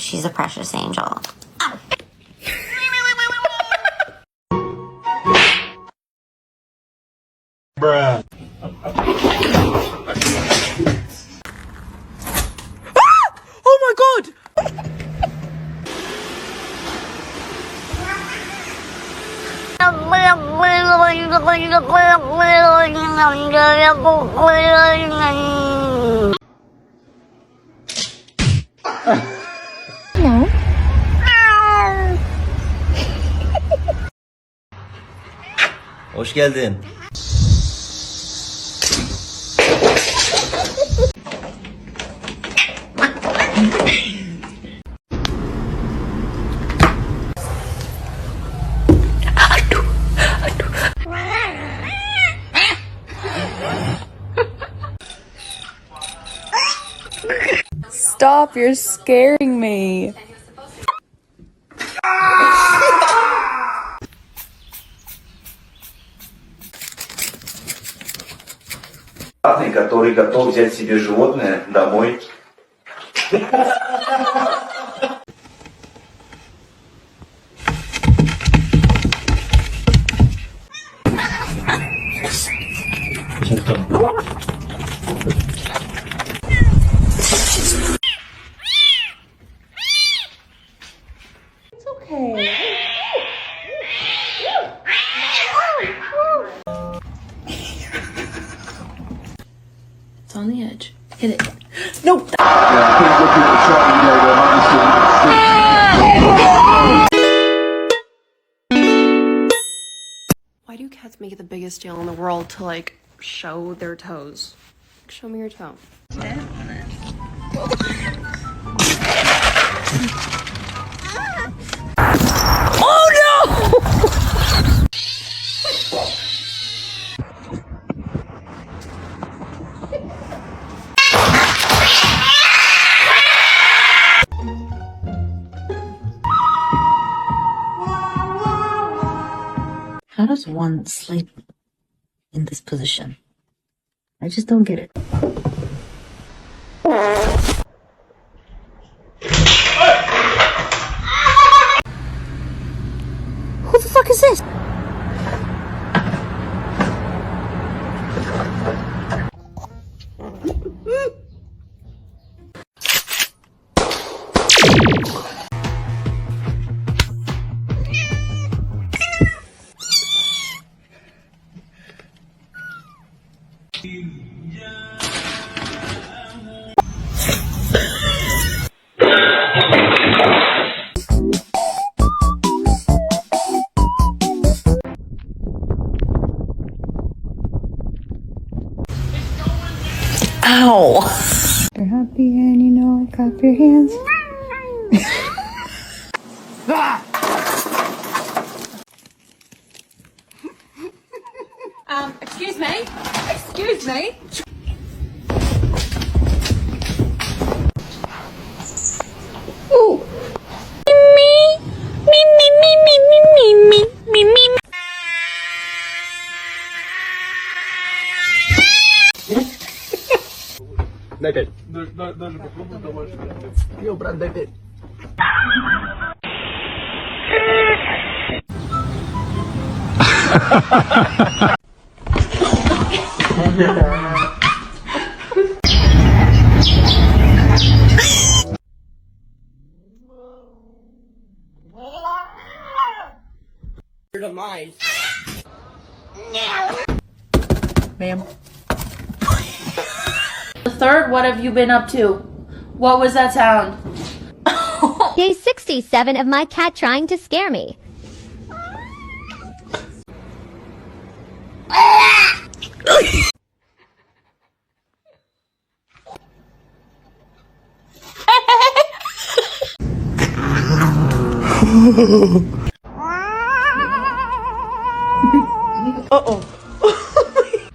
she's a precious angel. Bruh. Oh my god! No. Hoş geldin. Stop, you're scaring me. Который готов взять себе животное домой. It's okay. It's on the edge. Hit it. No! Why do cats make it the biggest deal in the world to, like, show their toes? Show me your toe. Oh no! How does one sleep in this position? I just don't get it. Who the fuck is this? Ow! You're happy and you know I clap your hands. Excuse me? Excuse me? Ooh. Me, me, me, me, me, me, me, me, me, me. Дайте. Даже попробуй домашний. Йо, брат, дайте. Your demise. Ma'am. The third, what have you been up to? What was that sound? Day 67 of my cat trying to scare me. Uh-oh.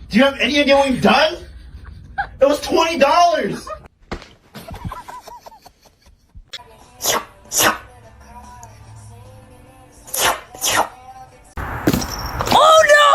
Do you have any idea what you've done? It was $20! Oh no!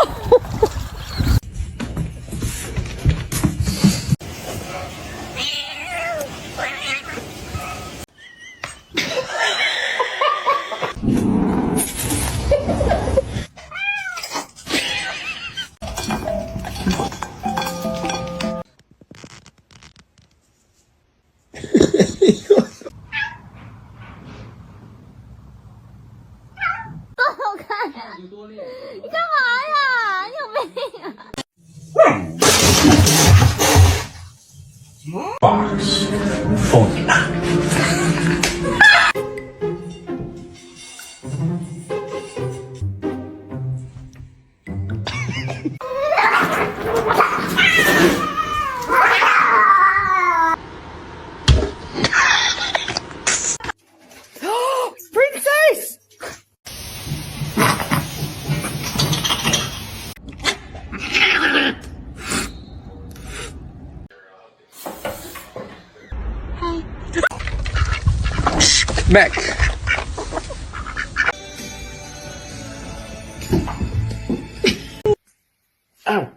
Mac. Ow.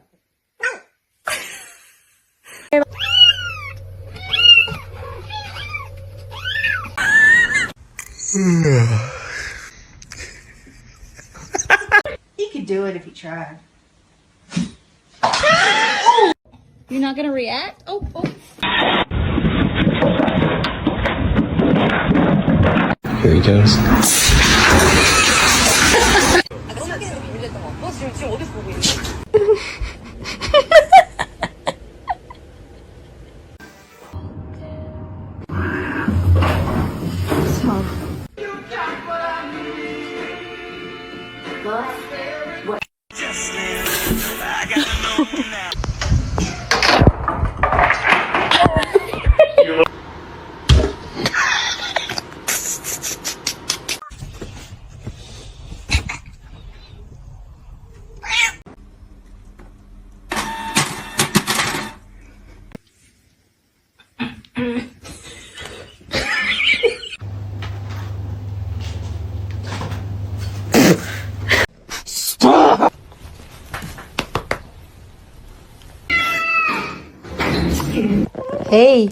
You could do it if you tried. You're not gonna react? Oh. Here he goes. Hey.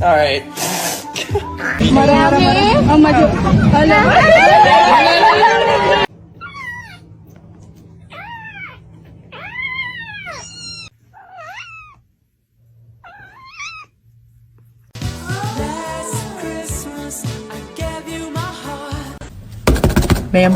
All right. Ma'am.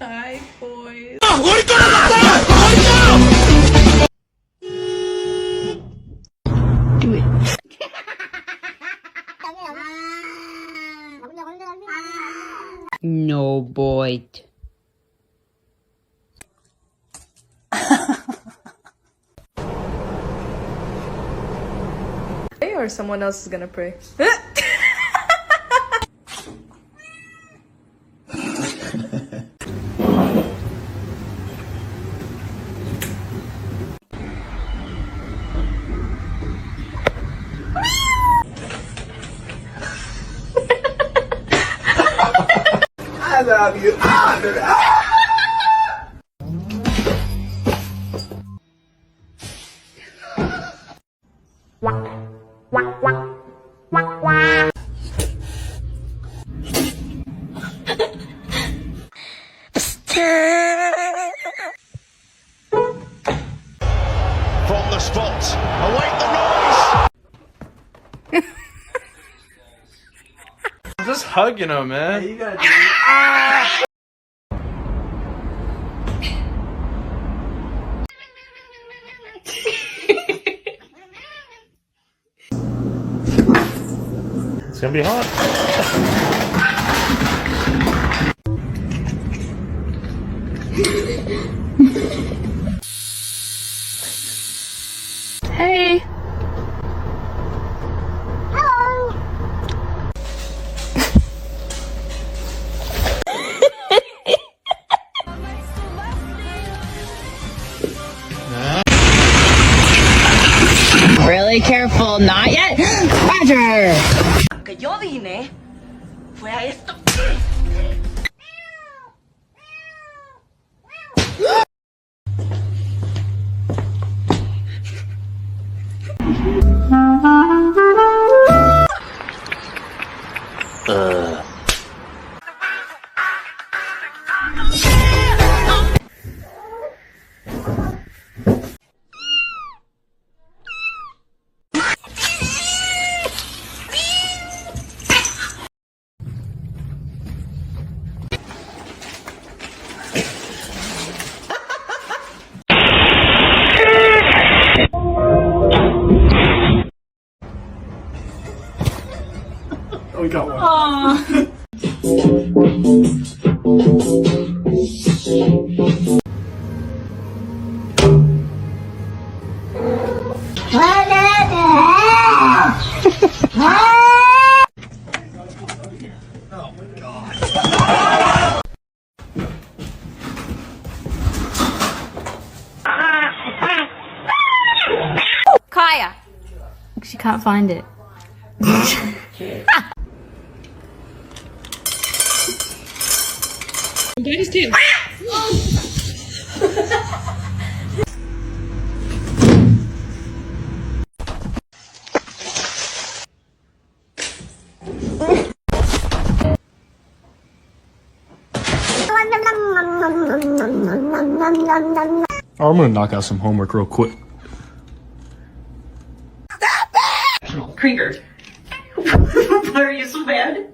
Hi, boys. Do it. No, boy. Or someone else is gonna pray. I love you. From the spot, await the noise. I'm just hugging him, man. You gotta do it. It's gonna be hot. Well, not yet. Roger. Que yo vine fue a esto. Oh, we got one. Kaya. She can't find it. Daddy's tail. Oh, I'm gonna knock out some homework real quick. Krieger. Why are you so bad?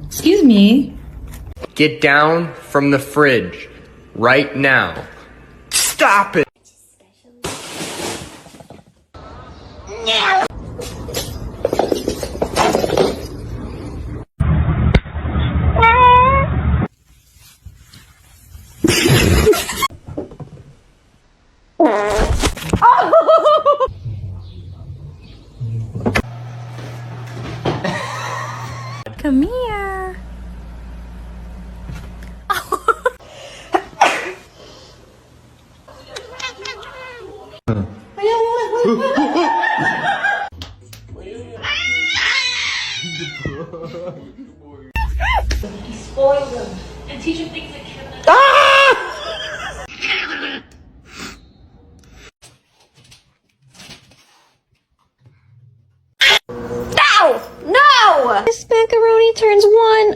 Excuse me. Get down from the fridge right now. Stop it! Come here. Spoil them. And teach them things like Kevin. No! No! This macaroni turns one.